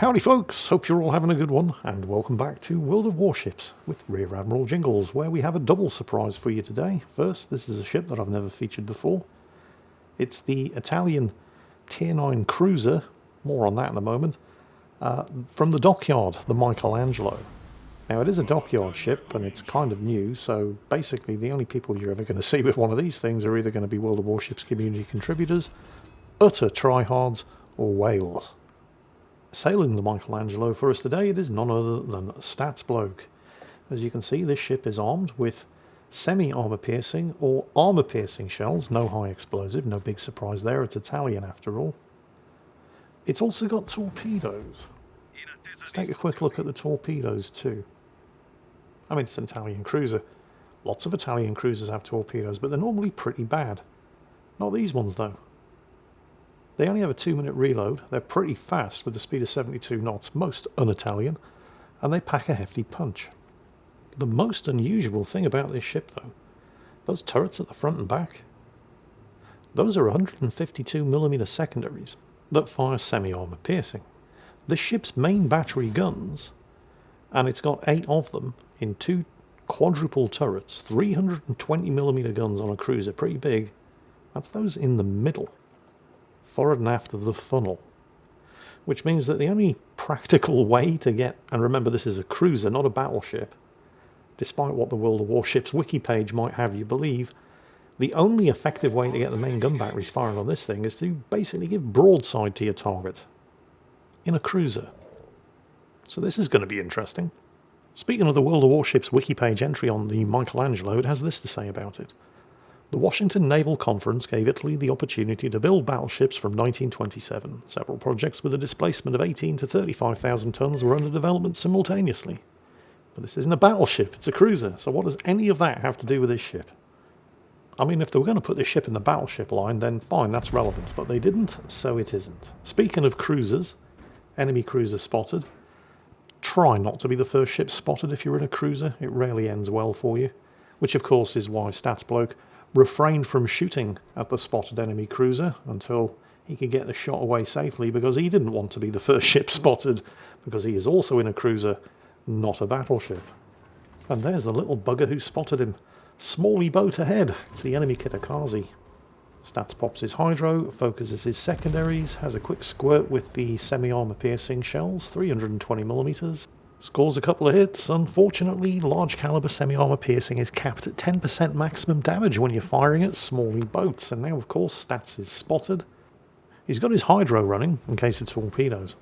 Howdy folks, hope you're all having a good one, and welcome back to World of Warships with Rear Admiral Jingles, where we have a double surprise for you today. First, this is a ship that I've never featured before. It's the Italian Tier 9 cruiser, more on that in a moment, from the dockyard, the Michelangelo. Now it is a dockyard ship and it's kind of new, so basically the only people you're ever going to see with one of these things are either going to be World of Warships community contributors, utter tryhards, or whales. Sailing the Michelangelo for us today, it is none other than Stats Bloke. As you can see, this ship is armed with semi-armour piercing or armour piercing shells, no high explosive, no big surprise there, it's Italian after all. It's also got torpedoes. Let's take a quick look at the torpedoes too. I mean, it's an Italian cruiser. Lots of Italian cruisers have torpedoes, but they're normally pretty bad. Not these ones though. They only have a 2-minute reload, they're pretty fast with a speed of 72 knots, most un-Italian, and they pack a hefty punch. The most unusual thing about this ship though, those turrets at the front and back, those are 152mm secondaries that fire semi-armour piercing. The ship's main battery guns, and it's got 8 of them in 2 quadruple turrets, 320mm guns on a cruiser, pretty big, that's those in the middle. Forward and aft of the funnel, which means that the only practical way to get, and remember this is a cruiser, not a battleship, despite what the World of Warships wiki page might have you believe, the only effective way to get the main gun batteries firing on this thing is to basically give broadside to your target in a cruiser. So this is going to be interesting. Speaking of the World of Warships wiki page entry on the Michelangelo, it has this to say about it. The Washington Naval Conference gave Italy the opportunity to build battleships from 1927. Several projects with a displacement of 18 to 35,000 tons were under development simultaneously. But this isn't a battleship, it's a cruiser, so what does any of that have to do with this ship? I mean, if they were going to put this ship in the battleship line, then fine, that's relevant, but they didn't, so it isn't. Speaking of cruisers, enemy cruiser spotted. Try not to be the first ship spotted if you're in a cruiser, it rarely ends well for you. Which of course is why Stats Bloke refrained from shooting at the spotted enemy cruiser until he could get the shot away safely, because he didn't want to be the first ship spotted, because he is also in a cruiser, not a battleship. And there's the little bugger who spotted him. Smally boat ahead. It's the enemy Kitakazi. Stats pops his hydro, focuses his secondaries, has a quick squirt with the semi-armour piercing shells, 320mm. Scores a couple of hits. Unfortunately, large caliber semi-armour piercing is capped at 10% maximum damage when you're firing at smally boats. And now, of course, Stats is spotted. He's got his hydro running in case it's torpedoes.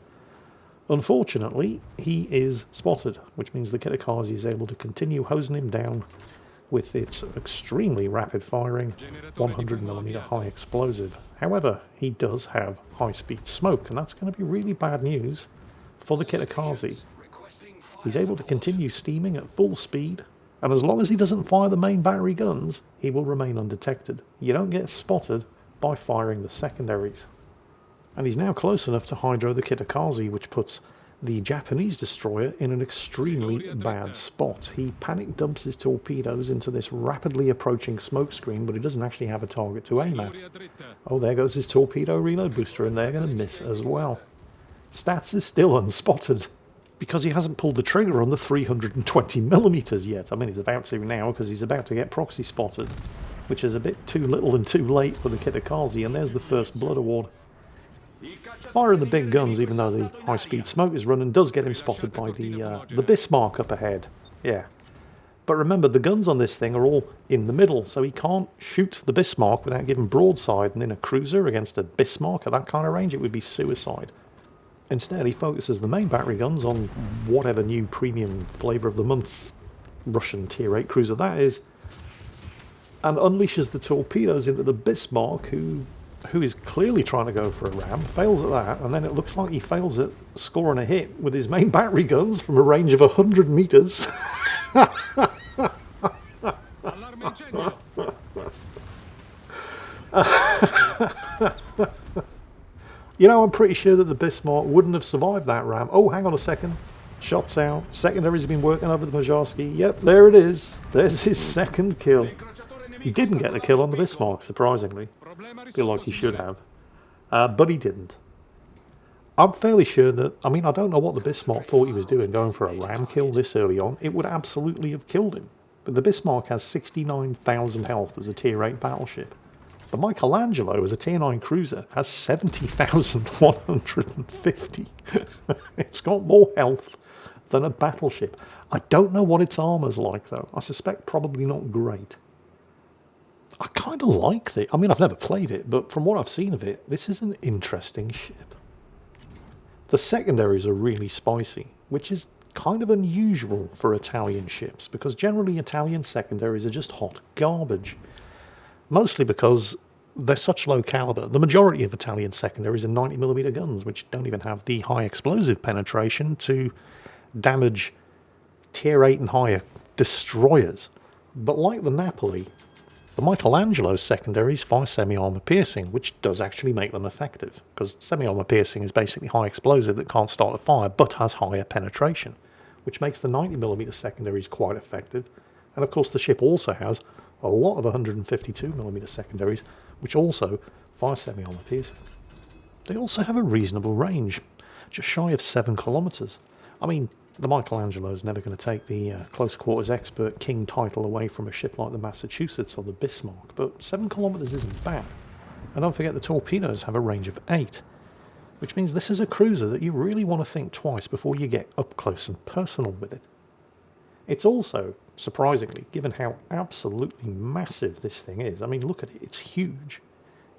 Unfortunately, he is spotted, which means the Kitakazi is able to continue hosing him down with its extremely rapid firing 100mm high explosive. However, he does have high speed smoke, and that's going to be really bad news for the Kitakazi. He's able to continue steaming at full speed, and as long as he doesn't fire the main battery guns, he will remain undetected. You don't get spotted by firing the secondaries. And he's now close enough to hydro the Kitakazi, which puts the Japanese destroyer in an extremely bad spot. He panic dumps his torpedoes into this rapidly approaching smoke screen, but he doesn't actually have a target to aim at. Oh, there goes his torpedo reload booster, and they're going to miss as well. Stats is still unspotted, because he hasn't pulled the trigger on the 320mm yet. I mean, he's about to now, because he's about to get proxy spotted, which is a bit too little and too late for the Kitakazi, and there's the first blood award. Firing the big guns, even though the high-speed smoke is running, does get him spotted by the Bismarck up ahead. Yeah. But remember, the guns on this thing are all in the middle, so he can't shoot the Bismarck without giving broadside, and in a cruiser against a Bismarck at that kind of range, it would be suicide. Instead, he focuses the main battery guns on whatever new premium flavour of the month Russian Tier 8 cruiser that is, and unleashes the torpedoes into the Bismarck, who is clearly trying to go for a ram, fails at that, and then it looks like he fails at scoring a hit with his main battery guns from a range of 100 metres. You know, I'm pretty sure that the Bismarck wouldn't have survived that ram. Oh, hang on a second. Shots out. Secondary's been working over the Majarski. Yep, there it is. There's his second kill. He didn't get the kill on the Bismarck, surprisingly. Feel like he should have. But he didn't. I'm fairly sure that, I mean, I don't know what the Bismarck thought he was doing going for a ram kill this early on. It would absolutely have killed him. But the Bismarck has 69,000 health as a tier 8 battleship. The Michelangelo, as a tier 9 cruiser, has 70,150. It's got more health than a battleship. I don't know what its armour's like, though. I suspect probably not great. I kind of like it. I mean, I've never played it, but from what I've seen of it, this is an interesting ship. The secondaries are really spicy, which is kind of unusual for Italian ships, because generally Italian secondaries are just hot garbage. Mostly because they're such low caliber. The majority of Italian secondaries are 90mm guns, which don't even have the high explosive penetration to damage tier 8 and higher destroyers. But like the Napoli, the Michelangelo secondaries fire semi-armor piercing, which does actually make them effective, because semi-armor piercing is basically high explosive that can't start a fire but has higher penetration, which makes the 90mm secondaries quite effective. And of course the ship also has a lot of 152mm secondaries, which also fire semi-armor piercing. They also have a reasonable range, just shy of 7 kilometers. I mean, the Michelangelo is never going to take the close quarters expert king title away from a ship like the Massachusetts or the Bismarck, but 7 kilometers isn't bad. And don't forget the torpedoes have a range of 8, which means this is a cruiser that you really want to think twice before you get up close and personal with it. It's also, surprisingly, given how absolutely massive this thing is, I mean, look at it, it's huge.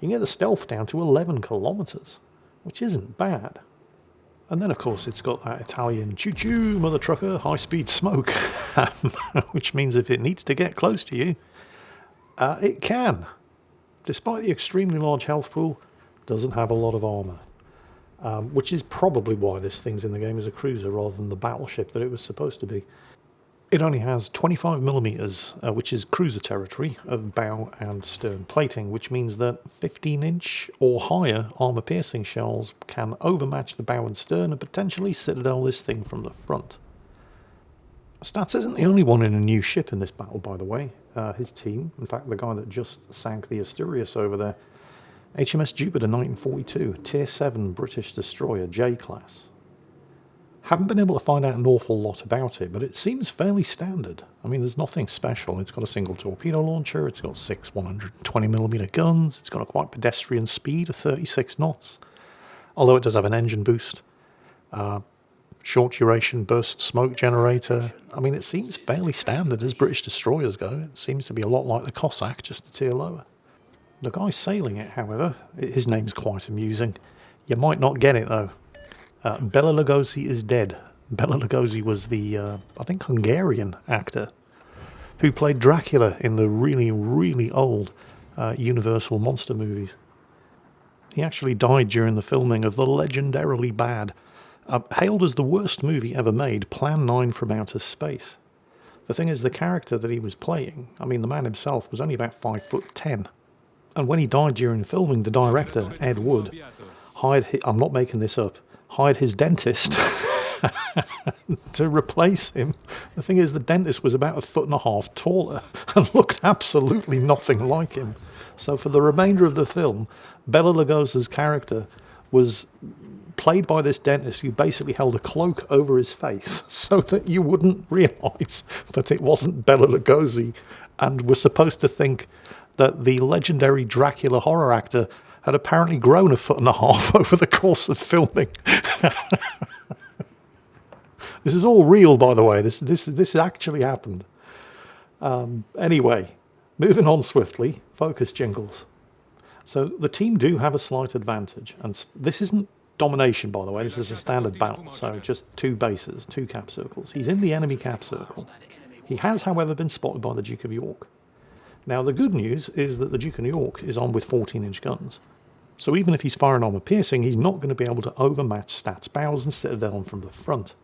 You can get the stealth down to 11 kilometers, which isn't bad. And then, of course, it's got that Italian choo-choo, mother trucker, high-speed smoke, which means if it needs to get close to you, it can. Despite the extremely large health pool, doesn't have a lot of armour, which is probably why this thing's in the game as a cruiser rather than the battleship that it was supposed to be. It only has 25mm, which is cruiser territory, of bow and stern plating, which means that 15-inch or higher armour-piercing shells can overmatch the bow and stern and potentially citadel this thing from the front. Stats isn't the only one in a new ship in this battle, by the way. His team, in fact the guy that just sank the Asturias over there, HMS Jupiter 1942, Tier 7 British destroyer, J-class. Haven't been able to find out an awful lot about it, but it seems fairly standard. I mean, there's nothing special. It's got a single torpedo launcher, it's got 6 120mm guns, it's got a quite pedestrian speed of 36 knots, although it does have an engine boost, short duration burst smoke generator. I mean, it seems fairly standard as British destroyers go. It seems to be a lot like the Cossack, just a tier lower. The guy sailing it, however, his name's quite amusing. You might not get it, though. Bela Lugosi is dead. Bela Lugosi was the, I think, Hungarian actor who played Dracula in the really, really old Universal monster movies. He actually died during the filming of the legendarily bad, hailed as the worst movie ever made, Plan 9 from Outer Space. The thing is, the character that he was playing, I mean, the man himself was only about 5'10". And when he died during filming, the director, Ed Wood, hired, I'm not making this up, hired his dentist to replace him. The thing is, the dentist was about 1.5 feet taller and looked absolutely nothing like him. So for the remainder of the film, Bela Lugosi's character was played by this dentist who basically held a cloak over his face so that you wouldn't realise that it wasn't Bela Lugosi, and were supposed to think that the legendary Dracula horror actor had apparently grown 1.5 feet over the course of filming. This is all real, by the way. This actually happened. Anyway, moving on swiftly. Focus, Jingles. So the team do have a slight advantage, and this isn't domination, by the way. This is a standard battle, so just 2 bases, 2 cap circles. He's in the enemy cap circle. He has, however, been spotted by the Duke of York. Now, the good news is that the Duke of York is armed with 14-inch guns. So even if he's firing armor piercing, he's not going to be able to overmatch stats bows and citadel from the front.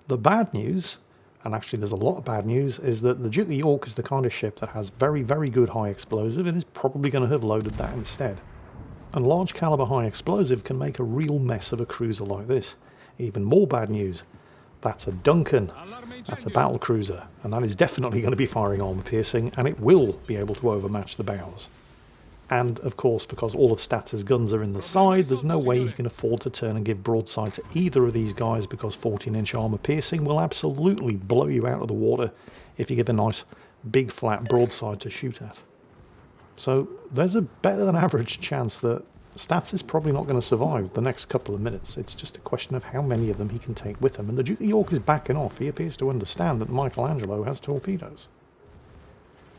The bad news, and actually there's a lot of bad news, is that the Duke of York is the kind of ship that has very, very good high explosive and is probably going to have loaded that instead. And large caliber high explosive can make a real mess of a cruiser like this. Even more bad news, that's a Duncan. That's a battle cruiser, and that is definitely going to be firing armor piercing, and it will be able to overmatch the bows. And of course, because all of Stats' guns are in the side, there's no way he can afford to turn and give broadside to either of these guys, because 14-inch armor piercing will absolutely blow you out of the water if you give a nice big flat broadside to shoot at. So there's a better than average chance that Stats is probably not going to survive the next couple of minutes. It's just a question of how many of them he can take with him. And the Duke of York is backing off. He appears to understand that Michelangelo has torpedoes.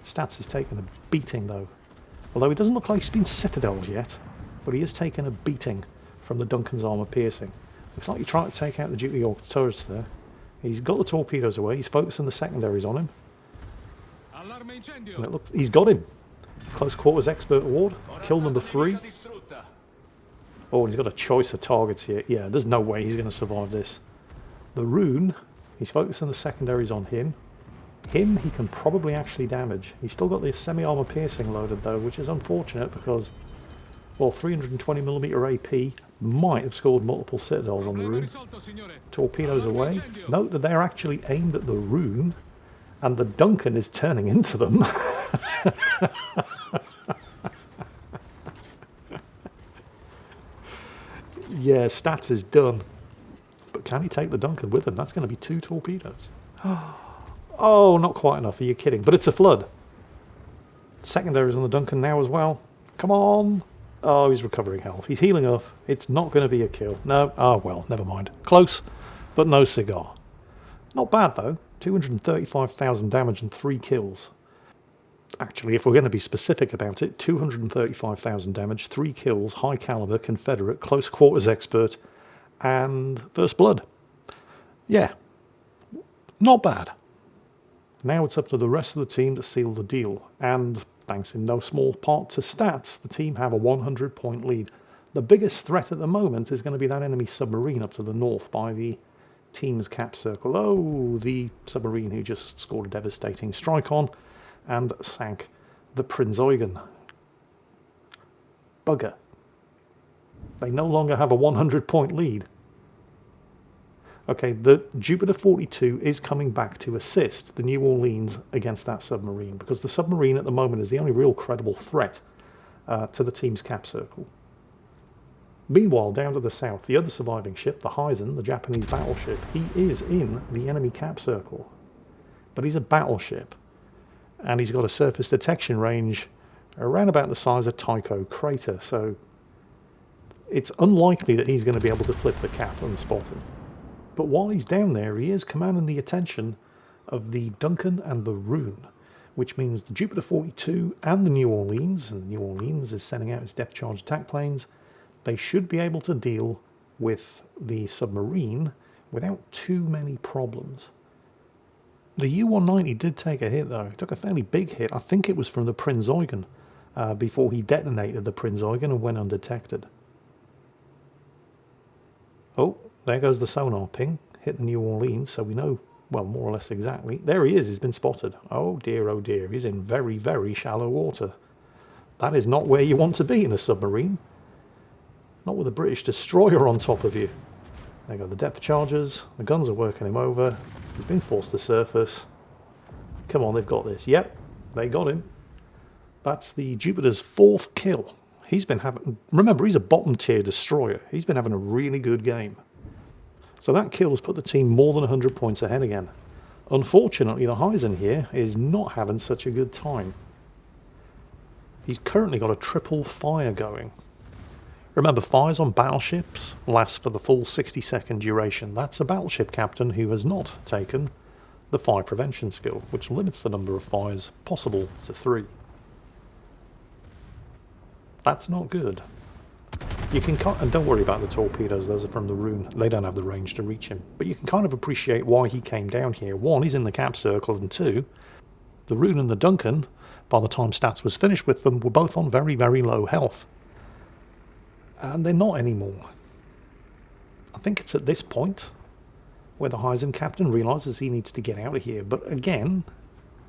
Stats is taking a beating though. Although he doesn't look like he's been citadeled yet, but he is taking a beating from the Duncan's armor piercing. Looks like he tried to take out the Duke of York turrets there. He's got the torpedoes away. He's focusing the secondaries on him. And it looks, he's got him. Close quarters expert award. Kill number 3. Oh, and he's got a choice of targets here. Yeah, there's no way he's going to survive this. The Rune, he's focusing the secondaries on him. Him, he can probably actually damage. He's still got the semi-armor piercing loaded though, which is unfortunate because, well, 320mm AP might have scored multiple citadels on the Rune. Torpedoes away. Note that they're actually aimed at the Rune, and the Duncan is turning into them. Yeah, Stats is done. But can he take the Duncan with him? That's going to be 2 torpedoes. Oh, not quite enough. Are you kidding? But it's a flood. Secondaries on the Duncan now as well. Come on. Oh, he's recovering health. He's healing up. It's not going to be a kill. No. Oh, well, never mind. Close, but no cigar. Not bad, though. 235,000 damage and 3 kills. Actually, if we're going to be specific about it, 235,000 damage, 3 kills, high caliber, Confederate, close quarters expert, and first blood. Yeah. Not bad. Now it's up to the rest of the team to seal the deal, and thanks in no small part to Stats, the team have a 100-point lead. The biggest threat at the moment is going to be that enemy submarine up to the north by the team's cap circle. Oh, the submarine who just scored a devastating strike on and sank the Prinz Eugen. Bugger. They no longer have a 100-point lead. Okay, the Jupiter 42 is coming back to assist the New Orleans against that submarine, because the submarine at the moment is the only real credible threat to the team's cap circle. Meanwhile, down to the south, the other surviving ship, the Heisen, the Japanese battleship, he is in the enemy cap circle. But he's a battleship, and he's got a surface detection range around about the size of Tycho Crater, so it's unlikely that he's going to be able to flip the cap unspotted. But while he's down there, he is commanding the attention of the Duncan and the Rune, which means the Jupiter 42 and the New Orleans, and the New Orleans is sending out its depth charge attack planes, they should be able to deal with the submarine without too many problems. The U-190 did take a hit though. It took a fairly big hit. I think it was from the Prinz Eugen before he detonated the Prinz Eugen and went undetected. Oh, there goes the sonar ping. Hit the New Orleans, so we know, well, more or less exactly. There he is. He's been spotted. Oh dear, he's in very, very shallow water. That is not where you want to be in a submarine. Not with a British destroyer on top of you. There go the depth charges. The guns are working him over. He's been forced to surface. Come on, they've got this. Yep, they got him. That's the Jupiter's 4th kill. He's been having... Remember, he's a bottom tier destroyer. He's been having a really good game. So that kill has put the team more than 100 points ahead again. Unfortunately, the Heisen here is not having such a good time. He's currently got a triple fire going. Remember, fires on battleships last for the full 60-second duration. That's a battleship captain who has not taken the fire prevention skill, which limits the number of fires possible to 3. That's not good. You can, and don't worry about the torpedoes, those are from the Rune. They don't have the range to reach him. But you can kind of appreciate why he came down here. 1, he's in the cap circle, and 2, the Rune and the Duncan, by the time Stats was finished with them, were both on very, very low health. And they're not anymore. I think it's at this point where the Heisen captain realises he needs to get out of here. But again,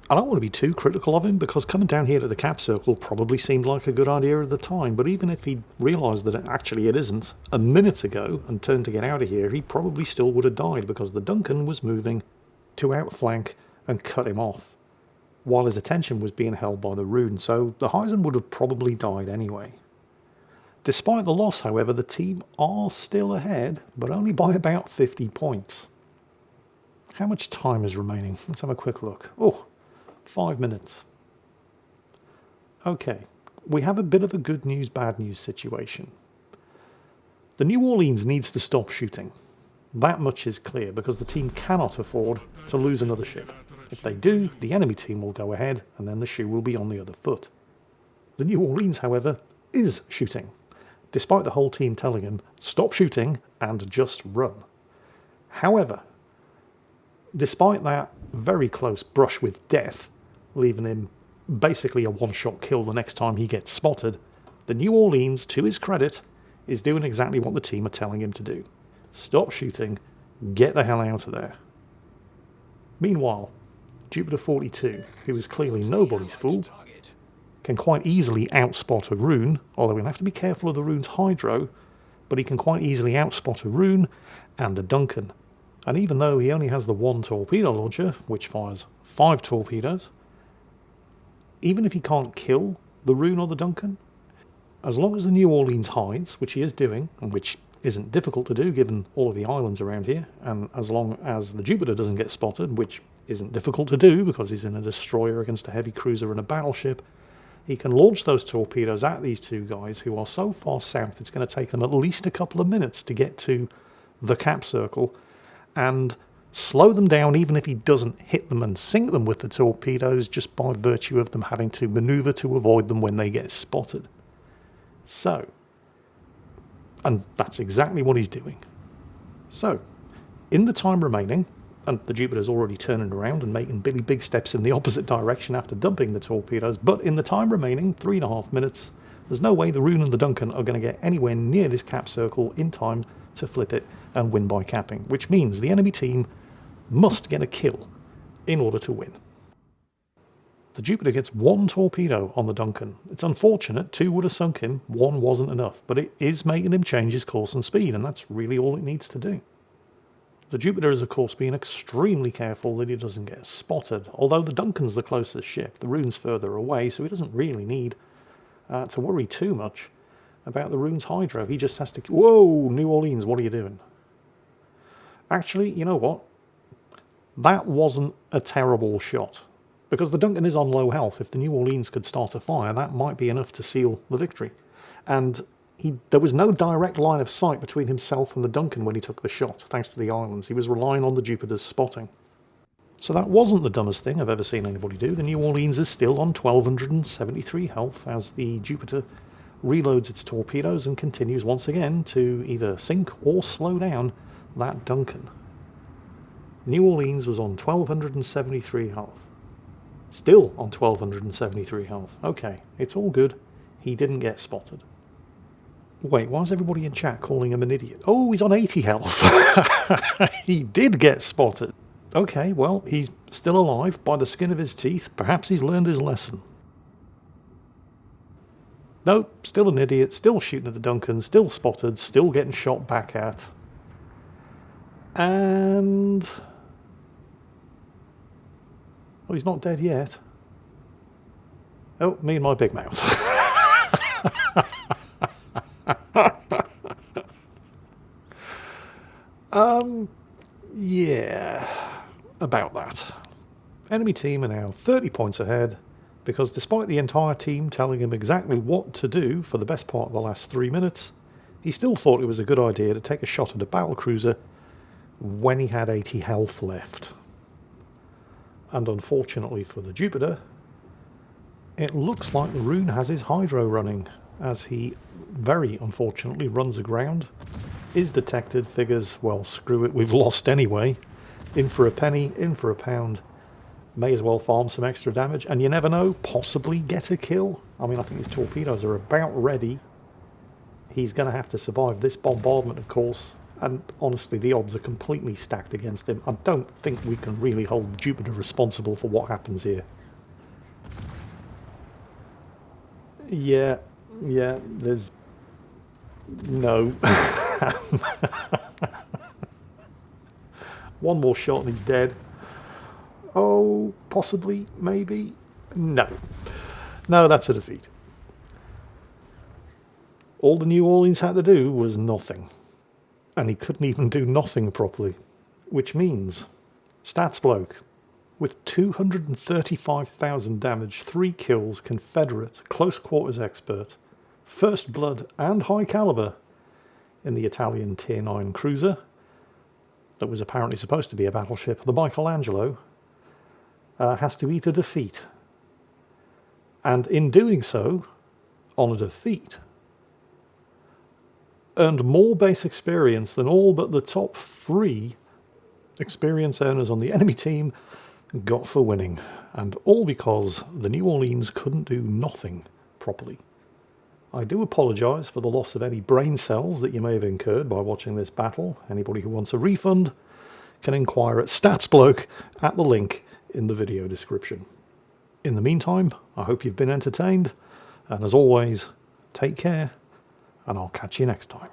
I don't want to be too critical of him, because coming down here to the cap circle probably seemed like a good idea at the time. But even if he realised that actually it isn't a minute ago and turned to get out of here, he probably still would have died, because the Duncan was moving to outflank and cut him off. while his attention was being held by the rune, so the Heisen would have probably died anyway. Despite the loss, however, the team are still ahead, but only by about 50 points. How much time is remaining? Let's have a quick look. Oh, 5 minutes. Okay, we have a bit of a good news, bad news situation. The New Orleans needs to stop shooting. That much is clear, because the team cannot afford to lose another ship. If they do, the enemy team will go ahead, and then the shoe will be on the other foot. The New Orleans, however, is shooting, despite the whole team telling him, stop shooting and just run. However, despite that very close brush with death, leaving him basically a one-shot kill the next time he gets spotted, the New Orleans, to his credit, is doing exactly what the team are telling him to do. Stop shooting, get the hell out of there. Meanwhile, Jupiter 42, who is clearly nobody's fool, can quite easily outspot a rune, although he'll have to be careful of the rune's hydro, but he can quite easily outspot a rune and a Duncan. And even though he only has the one torpedo launcher, which fires 5 torpedoes, even if he can't kill the rune or the Duncan, as long as the New Orleans hides, which he is doing, and which isn't difficult to do given all of the islands around here, and as long as the Jupiter doesn't get spotted, which isn't difficult to do because he's in a destroyer against a heavy cruiser and a battleship, he can launch those torpedoes at these two guys who are so far south it's going to take them at least a couple of minutes to get to the cap circle, and slow them down even if he doesn't hit them and sink them with the torpedoes, just by virtue of them having to maneuver to avoid them when they get spotted. So, and that's exactly what he's doing. So, in the time remaining, and the Jupiter's already turning around and making really big steps in the opposite direction after dumping the torpedoes, but in the time remaining, 3.5 minutes, there's no way the Rune and the Duncan are going to get anywhere near this cap circle in time to flip it and win by capping, which means the enemy team must get a kill in order to win. The Jupiter gets 1 torpedo on the Duncan. It's unfortunate, 2 would have sunk him, 1 wasn't enough, but it is making him change his course and speed, and that's really all it needs to do. The Jupiter is of course being extremely careful that he doesn't get spotted, although the Duncan's the closest ship, the Rune's further away, so he doesn't really need to worry too much about the Rune's hydro. He just has to... Whoa, New Orleans, what are you doing? Actually, you know what? That wasn't a terrible shot, because the Duncan is on low health. If the New Orleans could start a fire, that might be enough to seal the victory. And there was no direct line of sight between himself and the Duncan when he took the shot, thanks to the islands. He was relying on the Jupiter's spotting. So that wasn't the dumbest thing I've ever seen anybody do. The New Orleans is still on 1,273 health as the Jupiter reloads its torpedoes and continues once again to either sink or slow down that Duncan. New Orleans was on 1,273 health. Still on 1,273 health. Okay, it's all good. He didn't get spotted. Wait, why is everybody in chat calling him an idiot? Oh, he's on 80 health. He did get spotted. Okay, well, he's still alive by the skin of his teeth. Perhaps he's learned his lesson. Nope, still an idiot, still shooting at the Duncan, still spotted, still getting shot back at. And... oh, he's not dead yet. Oh, me and my big mouth. Yeah, about that. Enemy team are now 30 points ahead, because despite the entire team telling him exactly what to do for the best part of the last 3 minutes, he still thought it was a good idea to take a shot at a battlecruiser when he had 80 health left. And unfortunately for the Jupiter, it looks like the Rune has his hydro running, as he very unfortunately runs aground, is detected, figures, well, screw it, we've lost anyway. In for a penny, in for a pound. May as well farm some extra damage, and you never know, possibly get a kill. I mean, I think his torpedoes are about ready. He's going to have to survive this bombardment, of course, and honestly, the odds are completely stacked against him. I don't think we can really hold Jupiter responsible for what happens here. Yeah, there's... no. One more shot and he's dead. Oh, possibly, maybe. No. No, that's a defeat. All the New Orleans had to do was nothing. And he couldn't even do nothing properly. Which means, stats bloke, with 235,000 damage, 3 kills, Confederate, close quarters expert, first blood and high caliber in the Italian Tier 9 cruiser that was apparently supposed to be a battleship, the Michelangelo, has to eat a defeat. And in doing so, on a defeat, earned more base experience than all but the top 3 experience earners on the enemy team got for winning, and all because the New Orleans couldn't do nothing properly. I do apologise for the loss of any brain cells that you may have incurred by watching this battle. Anybody who wants a refund can inquire at StatsBloke at the link in the video description. In the meantime, I hope you've been entertained, and as always, take care, and I'll catch you next time.